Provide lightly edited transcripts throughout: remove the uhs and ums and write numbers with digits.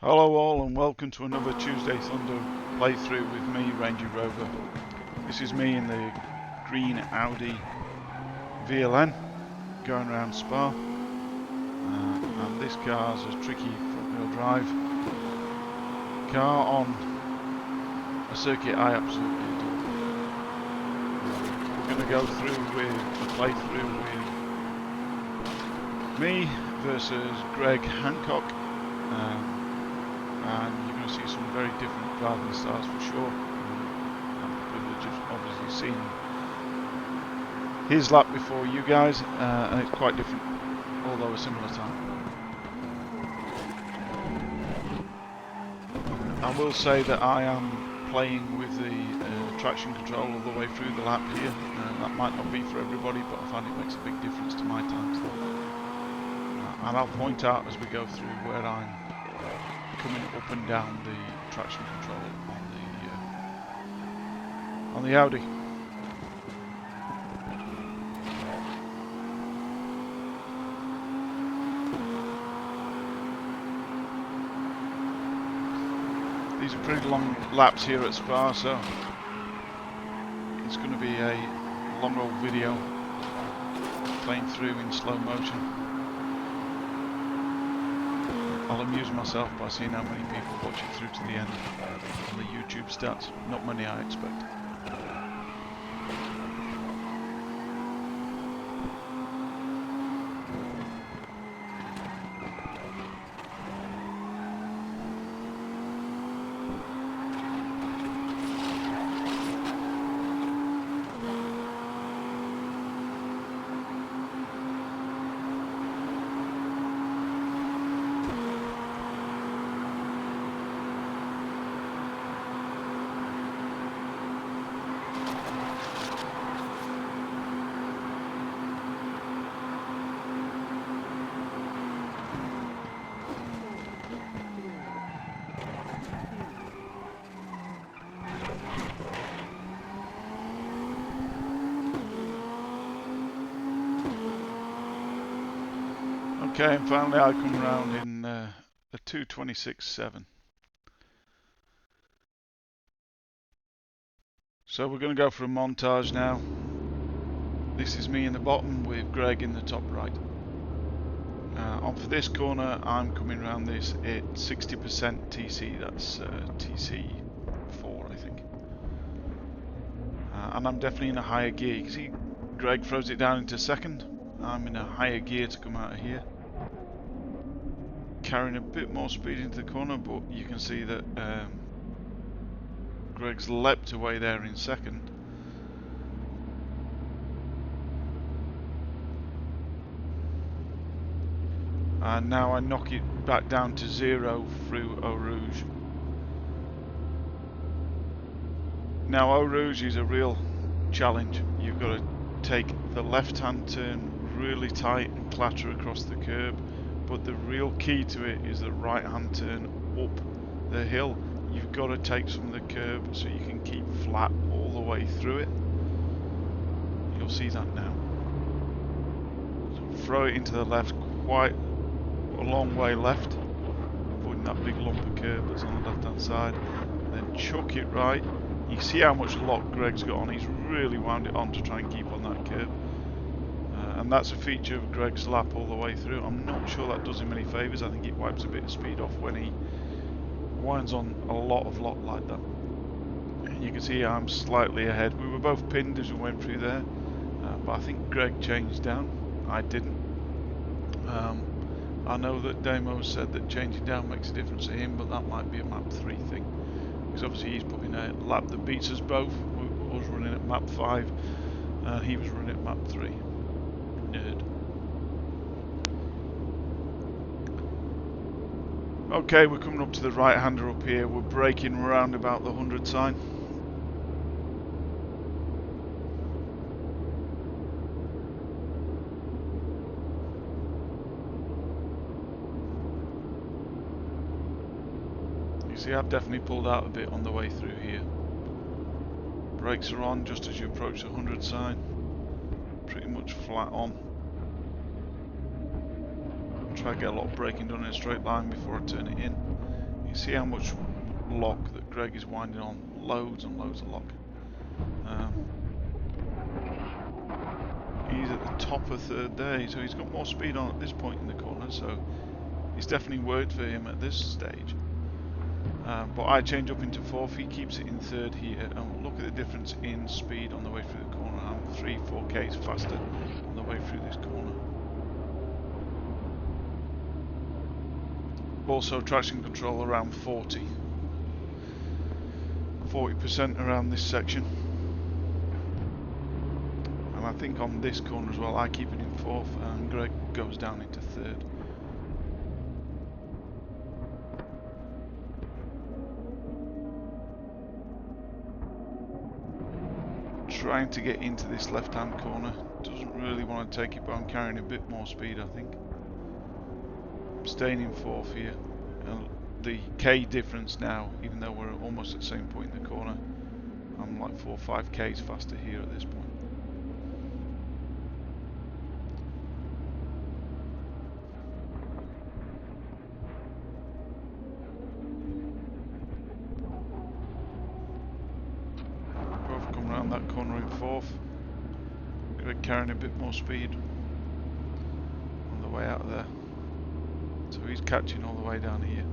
Hello all and welcome to another Tuesday Thunder playthrough with me, Rangy Rover. This is me in the green Audi VLN going around Spa, and this car's a tricky front wheel drive car on a circuit I absolutely adore. We're going to go through with a playthrough with me versus Greg Hancock. And you're going to see some very different driving styles for sure. I'm privileged of obviously seeing his lap before you guys, and it's quite different, although a similar time. I will say that I am playing with the traction control all the way through the lap here. That might not be for everybody, but I find it makes a big difference to my times. And I'll point out as we go through where I'm coming up and down the traction control on the Audi. These are pretty long laps here at Spa, so it's going to be a long old video playing through in slow motion. I'll amuse myself by seeing how many people watch it through to the end on the YouTube stats. Not many, I expect. Okay, and finally I come around in a 2:26.7. So we're going to go for a montage now. This is me in the bottom with Greg in the top right. On for this corner, I'm coming around this at 60% TC, that's TC4 I think. And I'm definitely in a higher gear. You can see Greg throws it down into second. I'm in a higher gear to come out of here. Carrying a bit more speed into the corner, but you can see that Greg's leapt away there in second. And now I knock it back down to 0 through Eau Rouge. Now Eau Rouge is a real challenge. You've got to take the left-hand turn really tight and clatter across the curb. But the real key to it is the right-hand turn up the hill. You've got to take some of the curb so you can keep flat all the way through it. You'll see that now. So throw it into the left, quite a long way left, avoiding that big lump of curb that's on the left-hand side. Then chuck it right. You see how much lock Greg's got on. He's really wound it on to try and keep on that curb. And that's a feature of Greg's lap all the way through. I'm not sure that does him any favours. I think it wipes a bit of speed off when he winds on a lot of lock like that. And you can see I'm slightly ahead. We were both pinned as we went through there, but I think Greg changed down. I didn't. I know that Damo said that changing down makes a difference to him, but that might be a map 3 thing. Because obviously he's putting a lap that beats us both. I was running at map 5, and he was running at map 3. Nerd. Okay, we're coming up to the right-hander up here. We're braking around about the 100 sign. You see, I've definitely pulled out a bit on the way through here. Brakes are on just as you approach the 100 sign. Pretty much flat on. Try to get a lot of braking done in a straight line before I turn it in. You see how much lock that Greg is winding on? Loads and loads of lock. He's at the top of third day, so he's got more speed on at this point in the corner, so it's definitely worked for him at this stage. But I change up into fourth, he keeps it in third here, and look at the difference in speed on the way through the corner. I'm 3-4 k's faster on the way through this corner. Also traction control around 40% around this section. And I think on this corner as well, I keep it in fourth and Greg goes down into third. Trying to get into this left hand corner, doesn't really want to take it, but I'm carrying a bit more speed I think. I'm staying in fourth here, and the K difference now, even though we're almost at the same point in the corner, I'm like 4 or 5 Ks faster here at this point. Both come around that corner in fourth. Greg carrying a bit more speed on the way out of there. So he's catching all the way down here.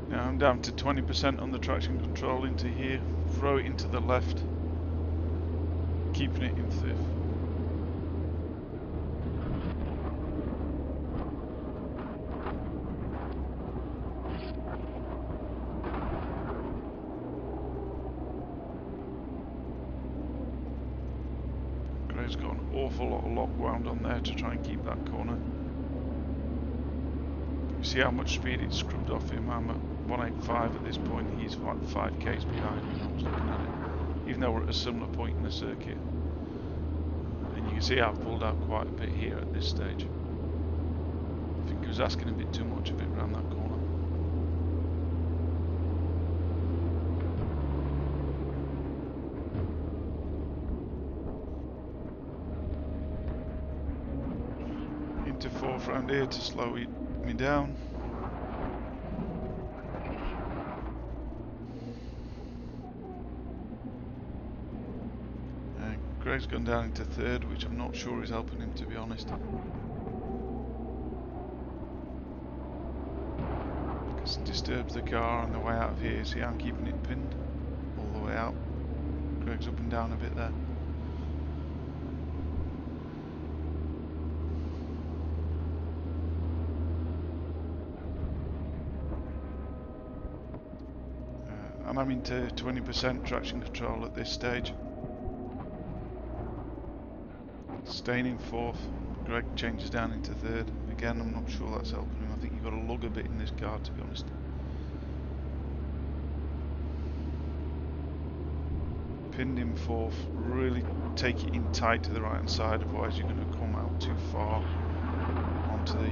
Now I'm down to 20% on the traction control into here. Throw it into the left. Keeping it in fifth. Greg's got an awful lot of lock wound on there to try and keep that corner. You see how much speed it's scrubbed off him. I'm at 185 at this point. He's like 5 k's behind me when I was looking at it, even though we're at a similar point in the circuit. And you can see I've pulled out quite a bit here at this stage. I think he was asking a bit too much of it around that corner. Into fourth round here to slow me down. Greg's gone down into third, which I'm not sure is helping him, to be honest. It's disturbs the car on the way out of here. See, I'm keeping it pinned all the way out. Greg's up and down a bit there. And I'm into 20% traction control at this stage. Staying in fourth. Greg changes down into third. Again, I'm not sure that's helping him. I think you've got to lug a bit in this car, to be honest. Pinned in fourth. Really take it in tight to the right hand side, otherwise you're going to come out too far onto the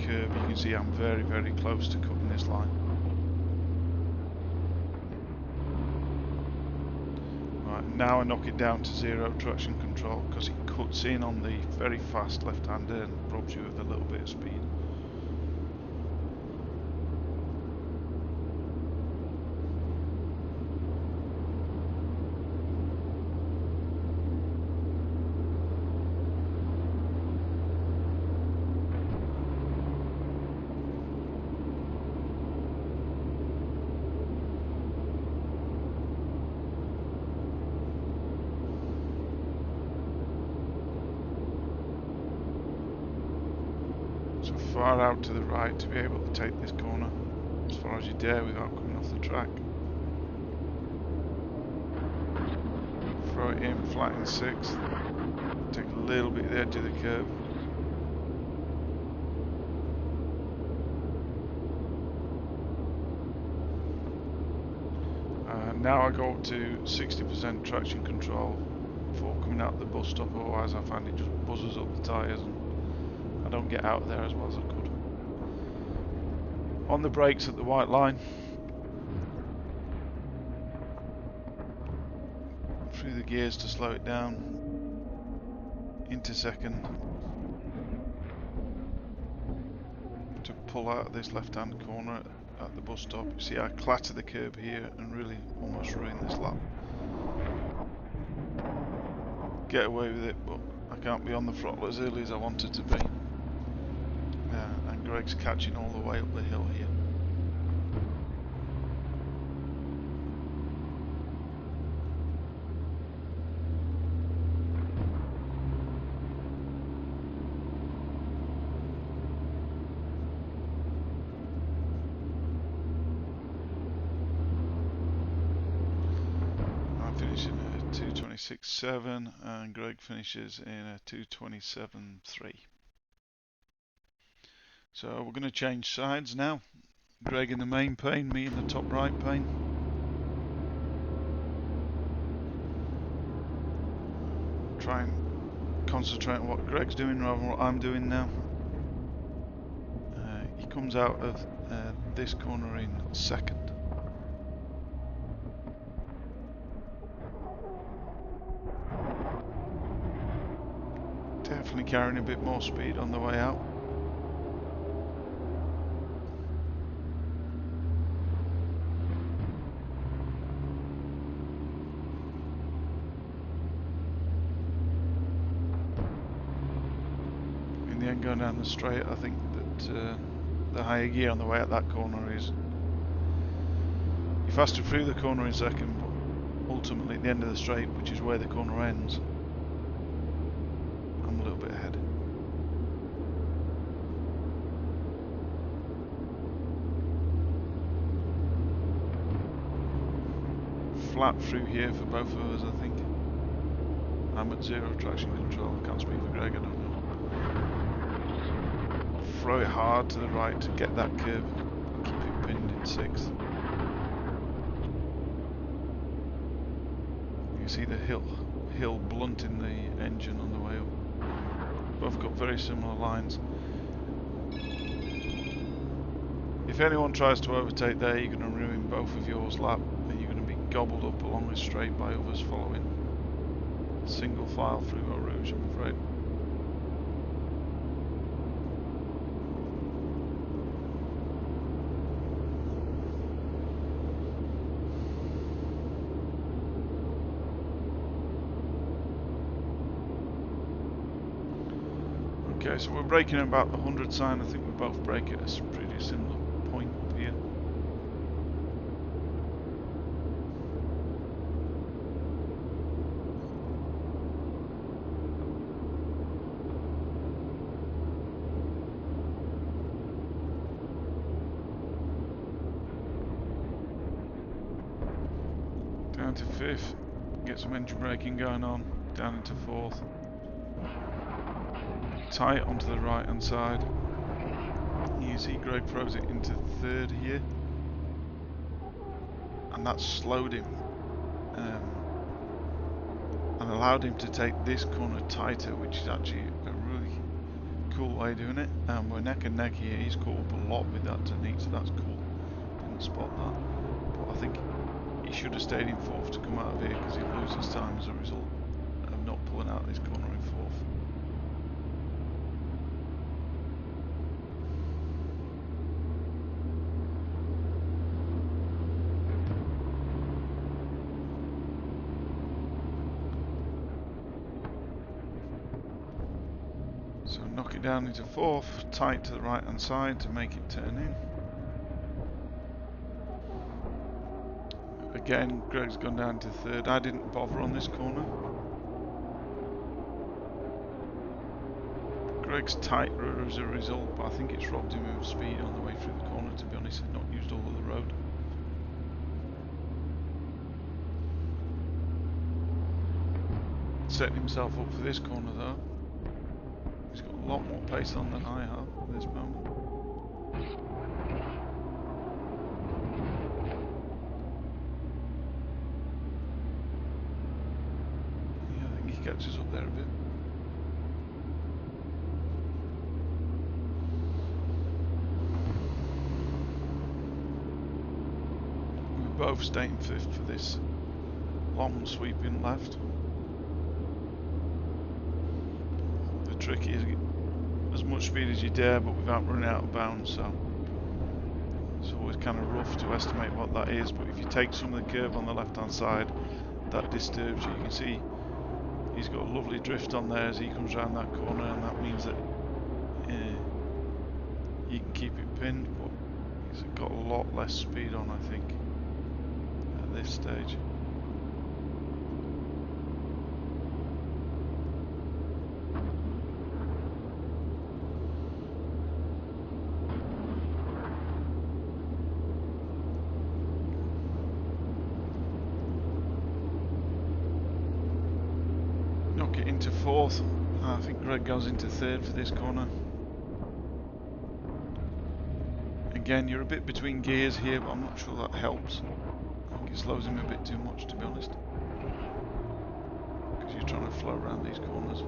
curb. You can see I'm very, very close to cutting this line. Now I knock it down to 0 traction control because it cuts in on the very fast left-hander and robs you of a little bit of speed. Far out to the right to be able to take this corner as far as you dare without coming off the track. Throw it in, flat in sixth. Take a little bit of the edge of the curb. Now I go up to 60% traction control before coming out the bus stop, otherwise I find it just buzzes up the tyres and I don't get out there as well as I could. On the brakes at the white line. through the gears to slow it down, into second, to pull out of this left hand corner at the bus stop. You see I clatter the curb here and really almost ruin this lap. Get away with it, but I can't be on the throttle as early as I wanted to be. And Greg's catching all the way up the hill here. I'm finishing at a 2:26.7 and Greg finishes in a 2:27.3. So we're going to change sides now. Greg in the main pane, me in the top right pane. Try and concentrate on what Greg's doing rather than what I'm doing now. He comes out of this corner in second. Definitely carrying a bit more speed on the way out. In the end, going down the straight, I think that the higher gear on the way at that corner is you're faster through the corner in second, but ultimately at the end of the straight, which is where the corner ends, I'm a little bit ahead. Flat through here for both of us, I think. I'm at 0 traction control, I can't speak for Greg, I don't know. Throw it hard to the right to get that curb, keep it pinned in 6th. You see the hill blunting the engine on the way up. Both got very similar lines. If anyone tries to overtake there, you're going to ruin both of yours lap, and you're going to be gobbled up along the straight by others following. Single file through Eau Rouge, I'm afraid. Okay, so we're braking at about the 100 sign. I think we both brake at a pretty similar point here. Down to 5th, get some engine braking going on, down into 4th. Tight onto the right hand side. You see Greg throws it into 3rd here, and that slowed him and allowed him to take this corner tighter, which is actually a really cool way of doing it. And we're neck and neck here. He's caught up a lot with that technique, so that's cool. Didn't spot that, but I think he should have stayed in 4th to come out of here because he loses time as a result of not pulling out this corner in 4th. So knock it down into 4th, tight to the right hand side to make it turn in. Again, Greg's gone down to 3rd. I didn't bother on this corner. Greg's tighter as a result, but I think it's robbed him of speed on the way through the corner, to be honest. He's not used all of the road. Setting himself up for this corner though. He's got a lot more pace on than I have at this moment. Yeah, I think he catches up there a bit. We're both staying 5th for this long sweeping left. The trick is as much speed as you dare, but without running out of bounds. So it's always kind of rough to estimate what that is. But if you take some of the curb on the left-hand side, that disturbs you. You can see he's got a lovely drift on there as he comes around that corner, and that means that you can keep it pinned, but he's got a lot less speed on, I think, at this stage. Knock it into fourth. I think Greg goes into third for this corner. Again, you're a bit between gears here, but I'm not sure that helps. I think it slows him a bit too much, to be honest, because you're trying to flow around these corners.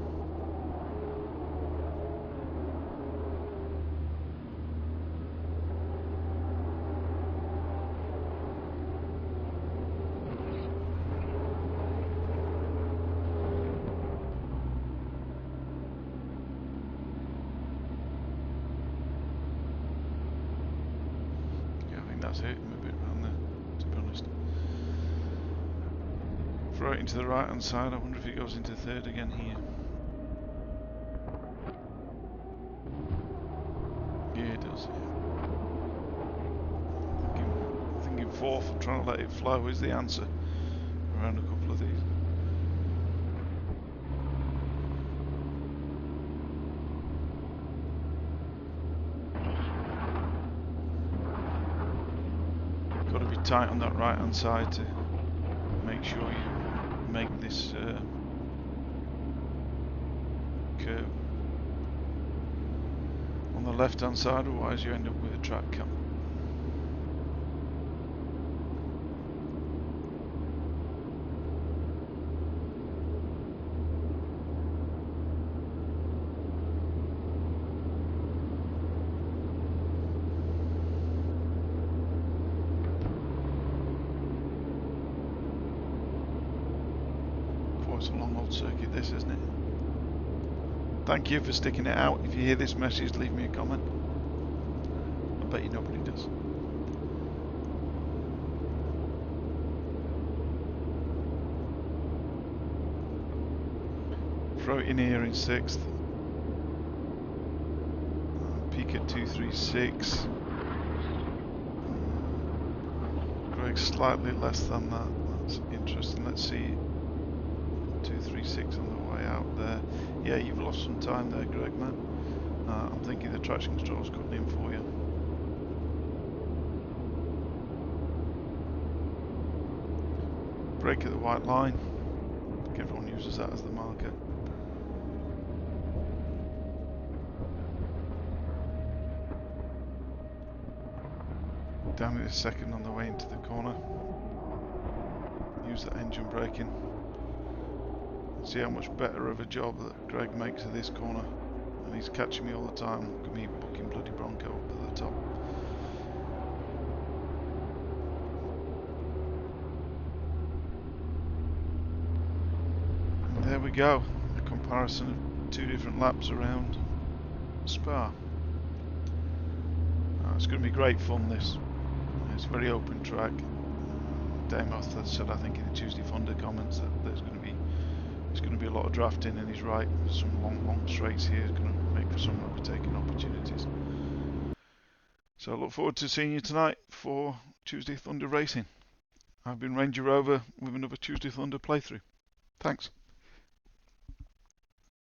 That's hurt him a bit around there, to be honest. Throw it into the right hand side. I wonder if he goes into third again here. Yeah, it does. Thinking fourth and trying to let it flow is the answer around a couple of these. Got to be tight on that right hand side to make sure you make this curve on the left hand side, otherwise you end up with a track cam. Quite a long old circuit this, isn't it? Thank you for sticking it out. If you hear this message, leave me a comment. I bet you nobody does. Throw it in here in sixth. Peak at 236. Greg slightly less than that. That's interesting. Let's see. 236 on the way out there. Yeah, you've lost some time there, Greg, man. I'm thinking the traction control's cutting in for you. Brake at the white line. I think everyone uses that as the marker. Down in a second on the way into the corner. Use that engine braking. See how much better of a job that Greg makes of this corner. And he's catching me all the time. Look at me booking bloody Bronco up at the top. And there we go. A comparison of two different laps around Spa. It's going to be great fun, this. It's a very open track. Damoth has said, I think in the Tuesday Thunder comments, that there's going to be a lot of drafting, and he's right. Some long straights here is going to make for some overtaking opportunities. So I look forward to seeing you tonight for Tuesday Thunder racing. I've been Ranger Rover with another Tuesday Thunder playthrough. Thanks.